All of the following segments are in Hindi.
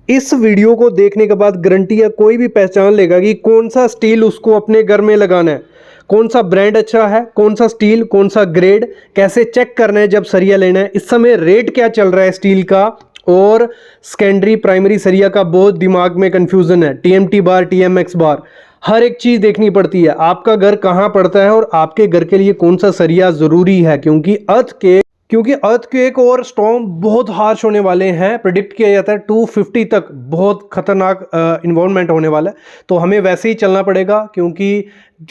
इस वीडियो को देखने के बाद गारंटी है कोई भी पहचान लेगा कि कौन सा स्टील उसको अपने घर में लगाना है, कौन सा ब्रांड अच्छा है, कौन सा स्टील, कौन सा ग्रेड, कैसे चेक करना है जब सरिया लेना है, इस समय रेट क्या चल रहा है स्टील का। और सेकेंडरी प्राइमरी सरिया का बहुत दिमाग में कंफ्यूजन है, टीएमटी बार, टीएमएक्स बार, हर एक चीज़ देखनी पड़ती है। आपका घर कहाँ पड़ता है और आपके घर के लिए कौन सा सरिया ज़रूरी है, क्योंकि अर्थक्वेक और स्टॉर्म बहुत हार्श होने वाले हैं। प्रिडिक्ट किया जाता है 250 तक बहुत खतरनाक इन्वायरमेंट होने वाला है। तो हमें वैसे ही चलना पड़ेगा, क्योंकि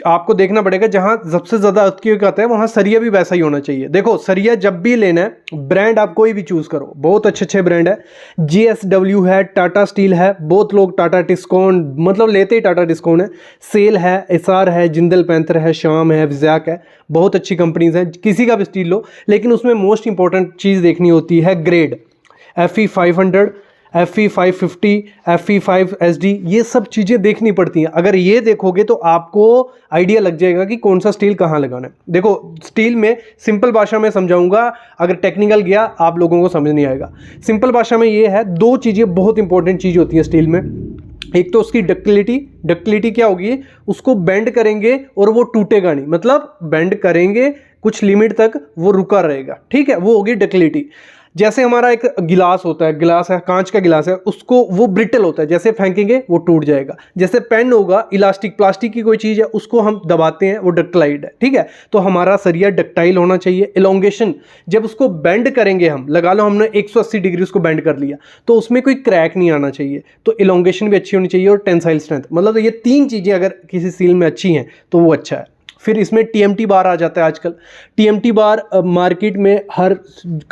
आपको देखना पड़ेगा जहां सबसे ज़्यादा अर्थक्वेक आता है वहां सरिया भी वैसा ही होना चाहिए। देखो, सरिया जब भी लेना है, ब्रांड आप कोई भी चूज़ करो, बहुत अच्छे ब्रांड है। GSW है, टाटा स्टील है, बहुत लोग टाटा टिस्कॉन मतलब लेते ही टाटा टिस्कॉन है, सेल है, एसआर है, जिंदल पैंथर है, श्याम है, विजैक है, बहुत अच्छी कंपनीज हैं। किसी का भी स्टील लो, लेकिन उसमें मोस्ट इंपॉर्टेंट चीज़ देखनी होती है grade. FE 500, FE 550, FE 5SD, ये सब चीज़ें देखनी पड़ती हैं। अगर ये देखोगे तो आपको आइडिया लग जाएगा कि कौन सा स्टील कहाँ लगाना है। देखो, स्टील में सिंपल भाषा में समझाऊंगा, अगर टेक्निकल गया आप लोगों को समझ नहीं आएगा। सिंपल भाषा में ये है, दो चीज़ें बहुत इंपॉर्टेंट चीज़ होती है स्टील में। एक तो उसकी डक्टिलिटी क्या होगी, उसको बेंड करेंगे और वो टूटेगा नहीं, मतलब बेंड करेंगे कुछ लिमिट तक वो रुका रहेगा, ठीक है, वो होगी डक्टिलिटी। जैसे हमारा एक गिलास होता है, गिलास है, कांच का गिलास है, उसको वो ब्रिटल होता है, जैसे फेंकेंगे वो टूट जाएगा। जैसे पेन होगा, इलास्टिक प्लास्टिक की कोई चीज़ है, उसको हम दबाते हैं, वो डक्टाइल्ड है, ठीक है। तो हमारा सरिया डक्टाइल होना चाहिए। एलोंगेशन, जब उसको बेंड करेंगे हम, लगा लो हमने 180 डिग्री उसको बेंड कर लिया, तो उसमें कोई क्रैक नहीं आना चाहिए। तो एलोंगेशन भी अच्छी होनी चाहिए और टेंसाइल स्ट्रेंथ, मतलब तो ये तीन चीज़ें अगर किसी स्टील में अच्छी हैं तो वो अच्छा है। फिर इसमें TMT बार आ जाता है। आजकल TMT बार मार्केट में हर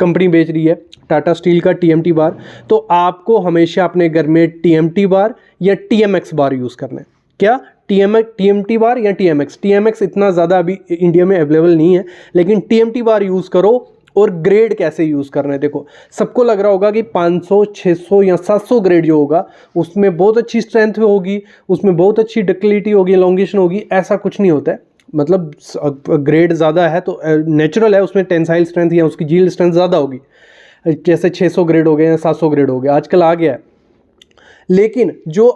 कंपनी बेच रही है, टाटा स्टील का TMT बार। तो आपको हमेशा अपने घर में TMT बार या TMX बार यूज़ करना है। क्या TMT बार या TMX इतना ज़्यादा अभी इंडिया में अवेलेबल नहीं है, लेकिन TMT बार यूज़ करो। और ग्रेड कैसे यूज़ करना है, देखो, सबको लग रहा होगा कि 500, 600 या 700 ग्रेड जो होगा उसमें बहुत अच्छी स्ट्रेंथ होगी, उसमें बहुत अच्छी डक्टिलिटी होगी, एलोंगेशन होगी। ऐसा कुछ नहीं होता है। मतलब ग्रेड ज़्यादा है तो नेचुरल है, उसमें टेंसाइल स्ट्रेंथ या उसकी यील्ड स्ट्रेंथ ज़्यादा होगी। जैसे 600 ग्रेड हो गए या 700 ग्रेड हो गया, आजकल आ गया है। लेकिन जो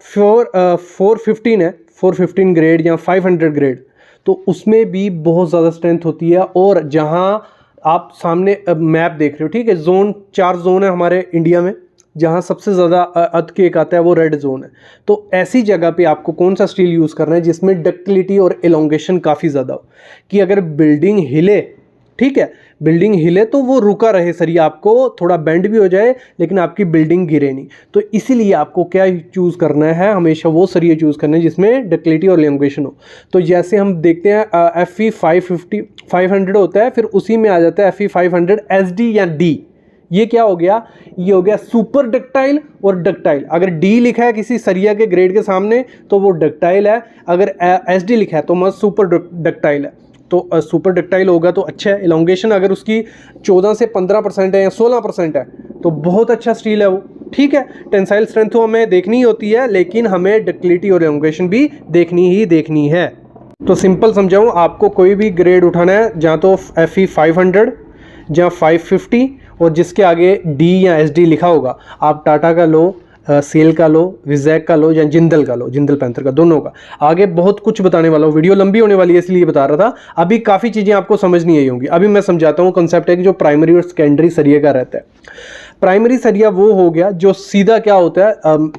415 है, 415 ग्रेड या 500 ग्रेड, तो उसमें भी बहुत ज़्यादा स्ट्रेंथ होती है। और जहाँ आप सामने मैप देख रहे हो, ठीक है, जोन 4 जोन है हमारे इंडिया में, जहाँ सबसे ज़्यादा अर्थक्वेक आता है वो रेड जोन है। तो ऐसी जगह पे आपको कौन सा स्टील यूज़ करना है जिसमें डक्टिलिटी और एलोंगेशन काफ़ी ज़्यादा हो, कि अगर बिल्डिंग हिले, ठीक है, बिल्डिंग हिले तो वो रुका रहे सरिया, आपको थोड़ा बेंड भी हो जाए लेकिन आपकी बिल्डिंग गिरे नहीं। तो इसीलिए आपको क्या चूज़ करना है, हमेशा वो सरिया चूज़ करना है जिसमें डक्टिलिटी और एलोंगेशन हो। तो जैसे हम देखते हैं FE 500 होता है, फिर उसी में आ जाता है FE 500 SD या D। ये क्या हो गया, ये हो गया सुपर डक्टाइल और डक्टाइल। अगर D लिखा है किसी सरिया के ग्रेड के सामने तो वो डक्टाइल है, अगर SD लिखा है तो मस्त सुपर डक्टाइल है। तो सुपर डक्टाइल होगा तो अच्छा है। एलोंगेशन अगर उसकी 14 से 15% है या 16% है तो बहुत अच्छा स्टील है वो, ठीक है। टेंसाइल स्ट्रेंथ तो हमें देखनी होती है, लेकिन हमें डक्टिलिटी और एलोंगेशन भी देखनी है। तो सिंपल समझाऊँ, आपको कोई भी ग्रेड उठाना है, जहाँ तो FE 500 जहाँ 550 और जिसके आगे D या SD लिखा होगा, आप टाटा का लो, सेल का लो, विजैक का लो या जिंदल का लो, जिंदल पैंथर का, दोनों का। आगे बहुत कुछ बताने वाला हूँ, वीडियो लंबी होने वाली है इसलिए बता रहा था। अभी काफ़ी चीज़ें आपको समझ नहीं आई होंगी, अभी मैं समझाता हूँ। कंसेप्ट है कि जो प्राइमरी और सेकेंडरी सरिया का रहता है। प्राइमरी सरिया वो हो गया जो सीधा क्या होता है,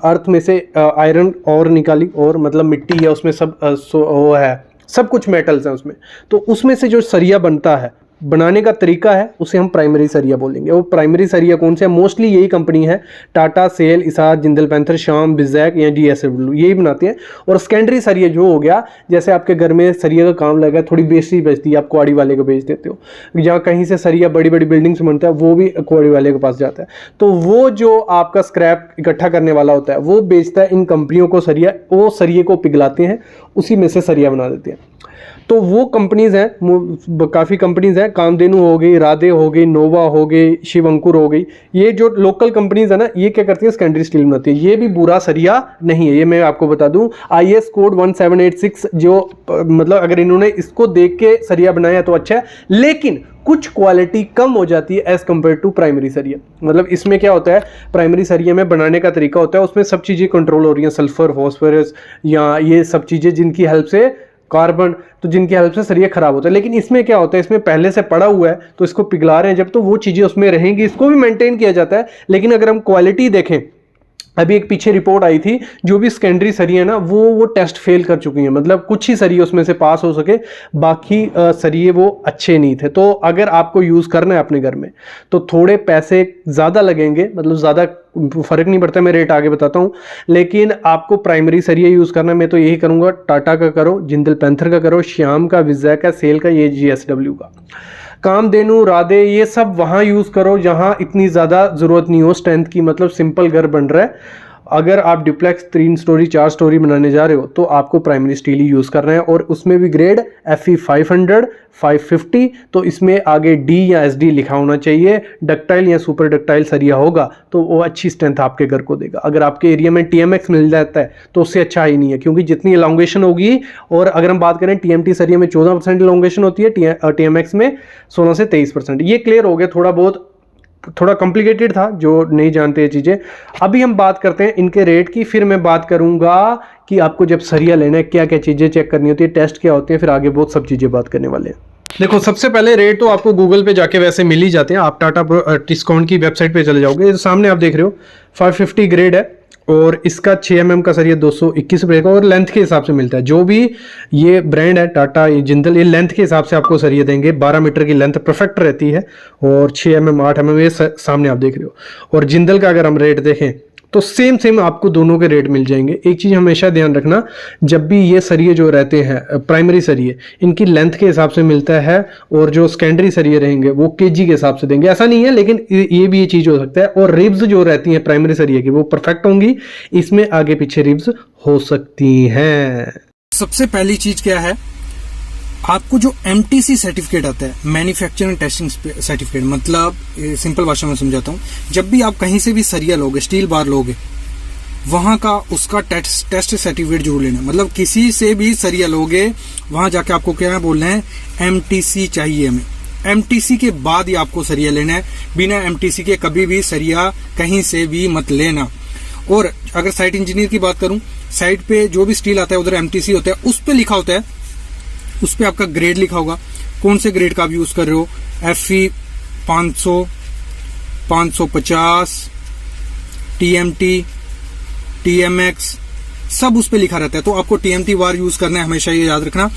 अर्थ में से आयरन और निकाली, और मतलब मिट्टी है उसमें, सब वो है, सब कुछ मेटल्स हैं उसमें। तो उसमें से जो सरिया बनता है, बनाने का तरीका है, उसे हम प्राइमरी सरिया बोलेंगे। वो प्राइमरी सरिया कौन से है, मोस्टली यही कंपनी है, टाटा, सेल, इसार, जिंदल पैंथर, श्याम, विजैक या GSW, यही बनाते हैं। और सेकेंडरी सरिया जो हो गया, जैसे आपके घर में सरिया का काम लगा, थोड़ी बेचती बचती है, आप कुआड़ी वाले को बेच देते हो। जहाँ कहीं से सरिया बड़ी बड़ी बिल्डिंग से बनता है, वो भी कुआड़ी वाले के पास जाता है। तो वो जो आपका स्क्रैप इकट्ठा करने वाला होता है, वो बेचता है इन कंपनियों को सरिया, वो सरिये को पिघलाते हैं, उसी में से सरिया बना देते हैं। तो वो कंपनीज़ हैं, काफ़ी कंपनीज़ हैं, कामधेनु हो गई, राधे हो गई, नोवा हो गई, शिव अंकुर हो गई, ये जो लोकल कंपनीज़ है ना, ये क्या करती है, सेकेंडरी स्टील बनाती है। ये भी बुरा सरिया नहीं है, ये मैं आपको बता दूं। IS कोड 1786 जो मतलब अगर इन्होंने इसको देख के सरिया बनाया तो अच्छा है, लेकिन कुछ क्वालिटी कम हो जाती है एज कम्पेयर टू प्राइमरी सरिया। मतलब इसमें क्या होता है, प्राइमरी सरिया में बनाने का तरीका होता है, उसमें सब चीज़ें कंट्रोल हो रही हैं, सल्फर, फॉस्फोरस या ये सब चीज़ें जिनकी हेल्प से, कार्बन, तो जिनकी हेल्प से सरिया खराब होता है। लेकिन इसमें क्या होता है, इसमें पहले से पड़ा हुआ है तो इसको पिघला रहे हैं जब, तो वो चीज़ें उसमें रहेंगी, इसको भी मेंटेन किया जाता है। लेकिन अगर हम क्वालिटी देखें, अभी एक पीछे रिपोर्ट आई थी, जो भी सेकेंडरी सरिये है ना, वो टेस्ट फेल कर चुकी हैं। मतलब कुछ ही सरिये उसमें से पास हो सके, बाकी सरिये वो अच्छे नहीं थे। तो अगर आपको यूज़ करना है अपने घर में तो थोड़े पैसे ज़्यादा लगेंगे, मतलब ज़्यादा फ़र्क नहीं पड़ता, मैं रेट आगे बताता हूँ। लेकिन आपको प्राइमरी सरिये यूज़ करना है, मैं तो यही करूँगा, टाटा का करो, जिंदल पैंथर का करो, श्याम का, विजय का, सेल का, ये GSW का, कामधेनु, राधे, ये सब वहाँ यूज़ करो जहाँ इतनी ज़्यादा ज़रूरत नहीं हो स्ट्रेंथ की, मतलब सिंपल घर बन रहा है। अगर आप डिप्लेक्स 3 स्टोरी 4 स्टोरी बनाने जा रहे हो तो आपको प्राइमरी स्टील ही यूज़ करना है, और उसमें भी ग्रेड FE 500, 550, तो इसमें आगे D या SD लिखा होना चाहिए। डक्टाइल या सुपर डक्टाइल सरिया होगा तो वो अच्छी स्ट्रेंथ आपके घर को देगा। अगर आपके एरिया में TMX मिल जाता है तो उससे अच्छा ही नहीं है, क्योंकि जितनी एलोंगेशन होगी, और अगर हम बात करें TMT सरिया में 14% एलोंगेशन होती है, TMX में 16 से 23%। ये क्लियर हो गया, थोड़ा कॉम्प्लिकेटेड था जो नहीं जानते ये चीज़ें। अभी हम बात करते हैं इनके रेट की, फिर मैं बात करूंगा कि आपको जब सरिया लेना है क्या क्या चीज़ें चेक करनी होती है, टेस्ट क्या होते हैं, फिर आगे बहुत सब चीज़ें बात करने वाले हैं। देखो, सबसे पहले रेट तो आपको गूगल पे जाके वैसे मिल ही जाते हैं, आप टाटा डिस्काउंट की वेबसाइट पे चले जाओगे, सामने आप देख रहे हो 550 ग्रेड है, और इसका 6 mm का सरिया 221 रुपये का, और लेंथ के हिसाब से मिलता है। जो भी ये ब्रांड है टाटा, ये जिंदल, ये लेंथ के हिसाब से आपको सरिया देंगे। 12 मीटर की लेंथ परफेक्ट रहती है, और 6 mm 8 mm ये सामने आप देख रहे हो। और जिंदल का अगर हम रेट देखें तो सेम आपको दोनों के रेट मिल जाएंगे। एक चीज़ हमेशा ध्यान रखना, जब भी ये सरिये जो रहते हैं प्राइमरी सरिये, इनकी लेंथ के हिसाब से मिलता है, और जो सेकेंडरी सरिये रहेंगे वो केजी के हिसाब से देंगे। ऐसा नहीं है, लेकिन ये भी ये चीज़ हो सकता है। और रिब्स जो रहती हैं प्राइमरी सरिये की वो परफेक्ट होंगी, इसमें आगे पीछे रिब्स हो सकती हैं। सबसे पहली चीज क्या है, आपको जो MTC सर्टिफिकेट आता है, मैन्युफैक्चरिंग टेस्टिंग सर्टिफिकेट, मतलब सिंपल भाषा में समझाता हूँ, जब भी आप कहीं से भी सरिया लोगे, स्टील बार लोगे, वहां का उसका टेस्ट सर्टिफिकेट जरूर लेना। मतलब किसी से भी सरिया लोगे, वहां जाके आपको क्या बोलना है, MTC चाहिए हमें। MTC के बाद ही आपको सरिया लेना है, बिना MTC के कभी भी सरिया कहीं से भी मत लेना। और अगर साइट इंजीनियर की बात करूं, साइट पे जो भी स्टील आता है उधर MTC होता है, उस पे लिखा होता है, उस पे आपका ग्रेड लिखा होगा, कौन से ग्रेड का आप यूज कर रहे हो, FE 500, 550, TMT, TMX, सब उस पे लिखा रहता है। तो आपको TMT वार यूज करना है, हमेशा ये याद रखना।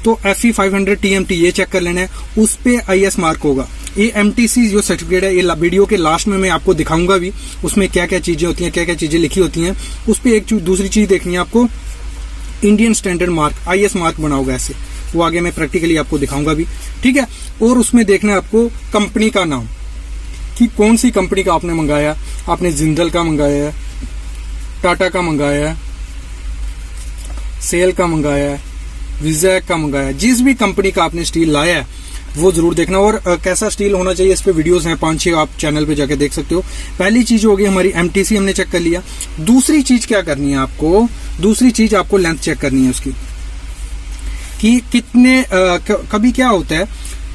तो FE 500 TMT ये चेक कर लेना है, उस पे IS मार्क होगा। ये MTC जो सर्टिफिकेट है, ये वीडियो के लास्ट में मैं आपको दिखाऊंगा भी, उसमें क्या क्या चीजें होती हैं, क्या क्या चीजें लिखी होती हैं। उस पे एक दूसरी चीज देखनी है आपको, Indian standard mark, IS mark बना होगा ऐसे, वो आगे मैं प्रैक्टिकली आपको दिखाऊंगा भी, ठीक है। और उसमें देखना है आपको कंपनी का नाम, कि कौन सी कंपनी का आपने मंगाया। आपने जिंदल का मंगाया है, टाटा का मंगाया है, सेल का मंगाया है, विजय का मंगाया है, जिस भी कंपनी का आपने स्टील लाया है वो जरूर देखना। और कैसा स्टील होना चाहिए, इस पे वीडियोस हैं 5-6, आप चैनल पे जाके देख सकते हो। पहली चीज होगी हमारी MTC, हमने चेक कर लिया। दूसरी चीज क्या करनी है आपको, दूसरी चीज आपको लेंथ चेक करनी है उसकी, कि कितने कभी क्या होता है,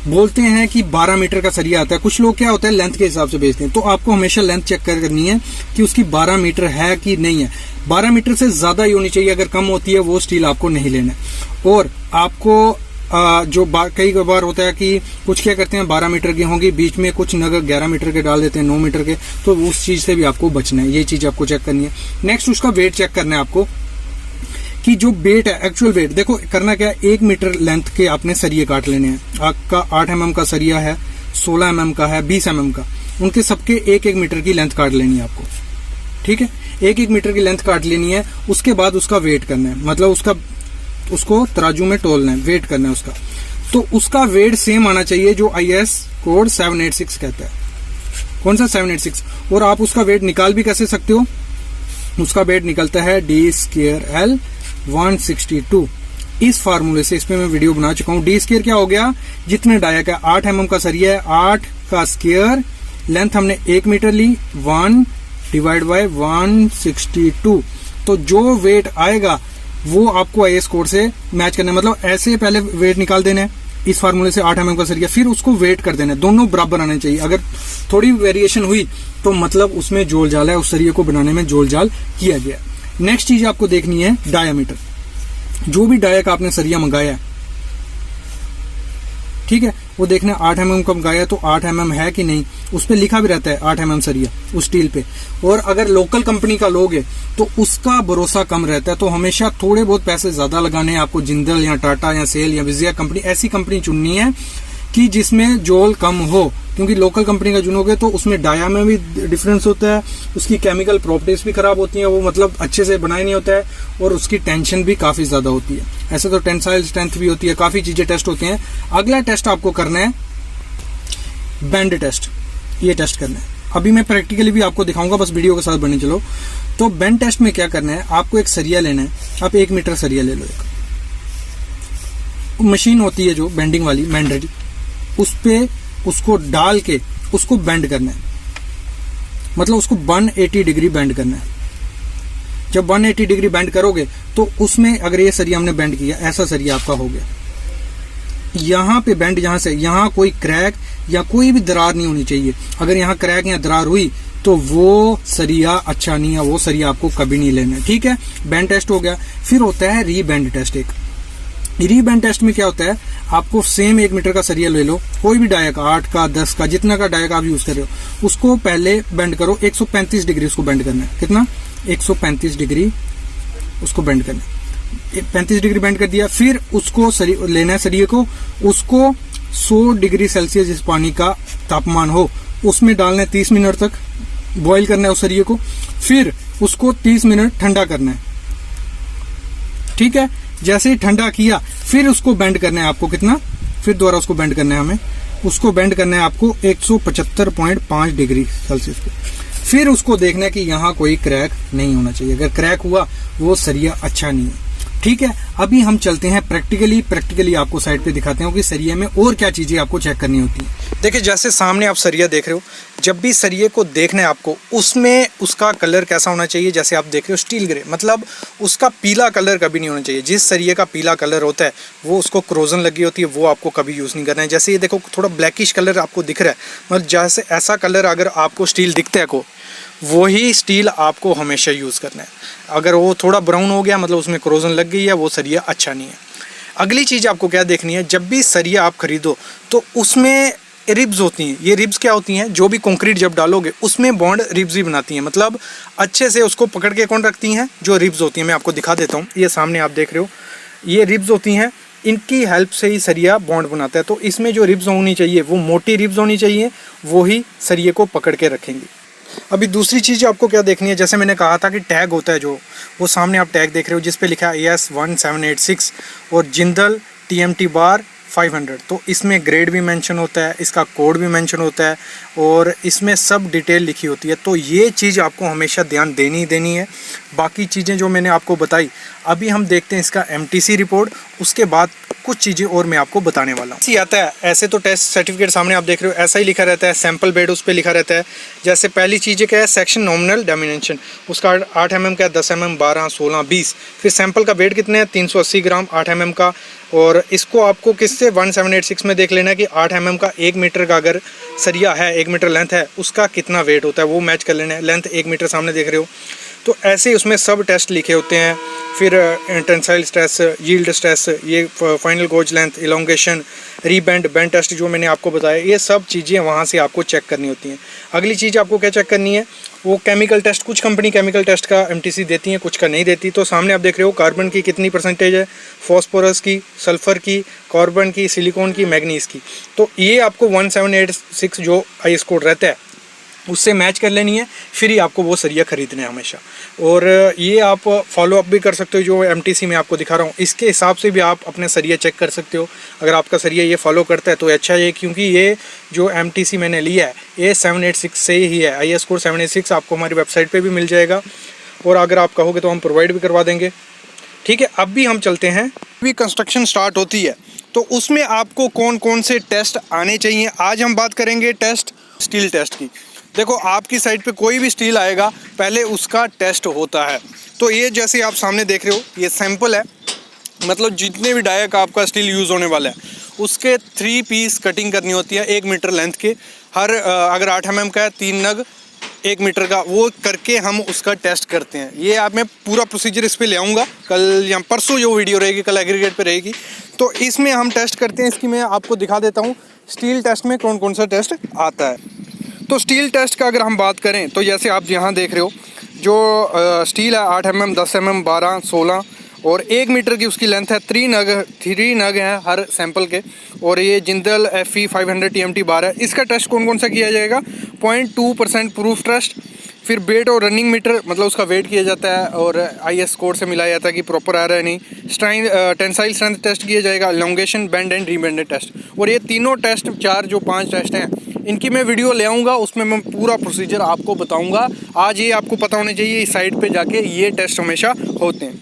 बोलते हैं कि 12 मीटर का सरिया आता है, कुछ लोग क्या होता है लेंथ के हिसाब से बेचते हैं। तो आपको हमेशा लेंथ चेक करनी है कि उसकी 12 मीटर है कि नहीं है। 12 मीटर से ज्यादा ही होनी चाहिए, अगर कम होती है वो स्टील आपको नहीं लेना है। और आपको जो कई बार होता है कि कुछ क्या करते हैं, 12 मीटर की होंगी, बीच में कुछ नग 11 मीटर के डाल देते हैं, 9 मीटर के, तो उस चीज से भी आपको बचना है। ये चीज आपको चेक करनी है। नेक्स्ट उसका वेट चेक करना है आपको, कि जो वेट है, एक्चुअल वेट। देखो करना क्या है, 1 मीटर लेंथ के आपने सरिये काट लेने हैं। आपका 8 mm का सरिया है, 16 mm का है, 20 mm का, उनके सबके 1-1 मीटर की लेंथ काट लेनी है आपको, ठीक है। 1-1 मीटर की लेंथ काट लेनी है। उसके बाद उसका वेट करना है, मतलब उसको तराजू में तोलना है, वेट करना है उसका। तो उसका वेट सेम आना चाहिए जो IS कोड 786 कहता है। कौन सा 786? और आप उसका वेट निकाल भी कैसे सकते हो, उसका वेट निकलता है D² L 162। इस फार्मूले से, इस पे मैं वीडियो बना चुका हूँ। डी स्क्वायर क्या हो गया, जितने डाया का 8 mm का सरिया है, 8 का स्क्वायर, लेंथ हमने 1 मीटर ली, 1 डिवाइड बाय 162। तो जो वेट आएगा वो आपको IAS कोड से मैच करना है। मतलब ऐसे पहले वेट निकाल देना है इस फार्मूले से 8 mm का सरिया, फिर उसको वेट कर देना है, दोनों बराबर आने चाहिए। अगर थोड़ी वेरिएशन हुई तो मतलब उसमें जोल जाल है, उस सरिये को बनाने में जोल जाल किया गया। नेक्स्ट चीज आपको देखनी है डायामीटर। जो भी डाया का आपने सरिया मंगाया है, ठीक है, वो देखना 8 mm का मंगाया तो 8 mm है कि नहीं, उस पर लिखा भी रहता है 8 mm सरिया उस स्टील पे। और अगर लोकल कंपनी का लोगे तो उसका भरोसा कम रहता है, तो हमेशा थोड़े बहुत पैसे ज्यादा लगाने हैं आपको। जिंदल या टाटा या सेल या विजया कंपनी, ऐसी कंपनी चुननी है कि जिसमें जोल कम हो, क्योंकि लोकल कंपनी का चुनोगे तो उसमें डाया में भी डिफरेंस होता है, उसकी केमिकल प्रॉपर्टीज भी खराब होती हैं, वो मतलब अच्छे से बनाया नहीं होता है, और उसकी टेंशन भी काफी ज्यादा होती है। ऐसे तो टेंसाइल स्ट्रेंथ भी होती है, काफी चीजें टेस्ट होती हैं। अगला टेस्ट आपको करना है बेंड टेस्ट, ये टेस्ट करना है। अभी मैं प्रैक्टिकली भी आपको दिखाऊंगा, बस वीडियो के साथ बने चलो। तो बेंड टेस्ट में क्या करना है, आपको एक सरिया लेना है, आप 1 मीटर सरिया ले लो। एक मशीन होती है जो बेंडिंग वाली, मैंड्रेज, उस पे उसको डाल के उसको बेंड करना है, मतलब उसको 180 डिग्री बेंड करना है। जब 180 डिग्री बेंड करोगे तो उसमें अगर ये सरिया हमने बेंड किया, ऐसा सरिया आपका हो गया, यहाँ पे बेंड, यहाँ से यहाँ कोई क्रैक या कोई भी दरार नहीं होनी चाहिए। अगर यहाँ क्रैक या दरार हुई तो वो सरिया अच्छा नहीं है, वो सरिया आपको कभी नहीं लेना है, ठीक है। बेंड टेस्ट हो गया। फिर होता है रीबेंड टेस्ट। एक रीबेंड टेस्ट में क्या होता है, आपको सेम 1 मीटर का सरिया ले लो, कोई भी डाया का, 8 का, 10 का, जितना का डाया का आप यूज कर रहे हो, उसको पहले बेंड करो। 135 डिग्री उसको बेंड करना है। कितना? 135 डिग्री उसको बेंड करना है। 35 डिग्री बेंड कर दिया। फिर उसको लेना है सरिये को, उसको 100 डिग्री सेल्सियस जिस पानी का तापमान हो उसमें डालना है, 30 मिनट तक बॉईल करना है उस सरिये को। फिर उसको 30 मिनट ठंडा करना है, ठीक है। जैसे ही ठंडा किया फिर उसको बेंड करना है आपको। कितना? फिर दोबारा उसको बेंड करना है हमें, उसको बेंड करना है आपको 175.5 डिग्री सेल्सियस पे। फिर उसको देखना है कि यहाँ कोई क्रैक नहीं होना चाहिए। अगर क्रैक हुआ वो सरिया अच्छा नहीं है, ठीक है। अभी हम चलते हैं प्रैक्टिकली आपको साइड पे दिखाते हैं कि सरिये में और क्या चीजें आपको चेक करनी होती है। देखिए, जैसे सामने आप सरिया देख रहे हो, जब भी सरिये को देखना है आपको, उसमें उसका कलर कैसा होना चाहिए। जैसे आप देख रहे हो स्टील ग्रे, मतलब उसका पीला कलर कभी नहीं होना चाहिए। जिस सरिये का पीला कलर होता है वो उसको क्रोजन लगी होती है, वो आपको कभी यूज़ नहीं करना है। जैसे ये देखो थोड़ा ब्लैकिश कलर आपको दिख रहा है, मतलब जैसे ऐसा कलर अगर आपको स्टील दिखता है को, वही स्टील आपको हमेशा यूज़ करना है। अगर वो थोड़ा ब्राउन हो गया मतलब उसमें क्रोजन लग गई है, वो सरिया अच्छा नहीं है। अगली चीज़ आपको क्या देखनी है, जब भी सरिया आप खरीदो तो उसमें रिब्स होती हैं। ये रिब्स क्या होती हैं, जो भी कंक्रीट जब डालोगे उसमें बॉन्ड रिब्स ही बनाती हैं, मतलब अच्छे से उसको पकड़ के कौन रखती हैं, जो रिब्स होती हैं। मैं आपको दिखा देता हूँ, ये सामने आप देख रहे हो, ये रिब्स होती हैं, इनकी हेल्प से ही सरिया बॉन्ड बनाता है। तो इसमें जो रिब्स होनी चाहिए वो मोटी रिब्स होनी चाहिए, वो ही सरिये को पकड़ के रखेंगी। अभी दूसरी चीज़ आपको क्या देखनी है, जैसे मैंने कहा था कि टैग होता है जो, वो सामने आप टैग देख रहे हो जिस पे लिखा है AS 1786 और जिंदल TMT बार 500। तो इसमें ग्रेड भी मेंशन होता है, इसका कोड भी मेंशन होता है और इसमें सब डिटेल लिखी होती है। तो ये चीज़ आपको हमेशा ध्यान देनी है। बाकी चीज़ें जो मैंने आपको बताई, अभी हम देखते हैं इसका MTC रिपोर्ट, उसके बाद कुछ चीज़ें और मैं आपको बताने वाला हूँ। आता है ऐसे तो टेस्ट सर्टिफिकेट सामने आप देख रहे हो, ऐसा ही लिखा रहता है, सैंपल बेड उस पर लिखा रहता है। जैसे पहली चीज़ें क्या है, सेक्शन नॉमिनल डायमेंशन, उसका 8 mm का, 10 mm, 12, 16, 20। फिर सैंपल का वेट कितने हैं, 380 ग्राम 8 mm का। और इसको आपको किससे 1786 में देख लेना है कि 8 mm का 1 मीटर का अगर सरिया है, 1 मीटर लेंथ है, उसका कितना वेट होता है, वो मैच कर लेना है। लेंथ 1 मीटर सामने देख रहे हो, तो ऐसे ही उसमें सब टेस्ट लिखे होते हैं। फिर टेंसाइल स्ट्रेस, यील्ड स्ट्रेस, ये final gauge length, elongation, rebend, bend test जो मैंने आपको बताया, ये सब चीज़ें वहाँ से आपको चेक करनी होती हैं। अगली चीज़ आपको क्या चेक करनी है, वो केमिकल टेस्ट। कुछ कंपनी केमिकल टेस्ट का MTC देती हैं, कुछ का नहीं देती। तो सामने आप देख रहे हो कार्बन की कितनी परसेंटेज है, फॉस्फोरस की, सल्फ़र की, कार्बन की, सिलिकॉन की, मैग्नीज की। तो ये आपको 1786 जो IS कोड रहता है उससे मैच कर लेनी है, फिर ही आपको वो सरिया खरीदना है हमेशा। और ये आप फॉलो अप भी कर सकते हो, जो MTC में आपको दिखा रहा हूँ इसके हिसाब से भी आप अपने सरिया चेक कर सकते हो। अगर आपका सरिया ये फॉलो करता है तो अच्छा है, क्योंकि ये जो MTC मैंने लिया है ये 786 से ही है। IS कोड 786 आपको हमारी वेबसाइट पर भी मिल जाएगा, और अगर आप कहोगे तो हम प्रोवाइड भी करवा देंगे। ठीक है, अब भी हम चलते हैं। अभी कंस्ट्रक्शन स्टार्ट होती है तो उसमें आपको कौन कौन से टेस्ट आने चाहिए। आज हम बात करेंगे टेस्ट, स्टील टेस्ट की। देखो, आपकी साइड पे कोई भी स्टील आएगा पहले उसका टेस्ट होता है। तो ये जैसे आप सामने देख रहे हो, ये सैंपल है, मतलब जितने भी डाया का आपका स्टील यूज़ होने वाला है उसके 3 पीस कटिंग करनी होती है 1 मीटर लेंथ के। हर अगर 8 mm का है 3 नग 1 मीटर का, वो करके हम उसका टेस्ट करते हैं। ये आप मैं पूरा प्रोसीजर इस पे ले आऊँगा कल या परसों, जो वीडियो रहेगी कल एग्रीगेट पे रहेगी। तो इसमें हम टेस्ट करते हैं, इसकी मैं आपको दिखा देता हूँ स्टील टेस्ट में कौन कौन सा टेस्ट आता है। तो स्टील टेस्ट का अगर हम बात करें तो जैसे आप यहाँ देख रहे हो, जो स्टील है 8 mm, 10 mm, 12, 16 और 1 मीटर की उसकी लेंथ है। 3 नग हैं हर सैंपल के। और ये जिंदल FE 500 TMT बार है। इसका टेस्ट कौन कौन सा किया जाएगा? 0.2% प्रूफ टेस्ट, फिर वेट और रनिंग मीटर, मतलब उसका वेट किया जाता है और IS कोड से मिलाया जाता है कि प्रॉपर आ रहा है नहीं। टेंसाइल स्ट्रेंथ टेस्ट किया जाएगा, एलोंगेशन, बेंड एंड रीबेंडेड टेस्ट। और ये तीनों टेस्ट, 5 टेस्ट हैं, इनकी मैं वीडियो ले आऊँगा, उसमें मैं पूरा प्रोसीजर आपको बताऊँगा। आज ये आपको पता होना चाहिए, इस साइट पे जाके ये टेस्ट हमेशा होते हैं।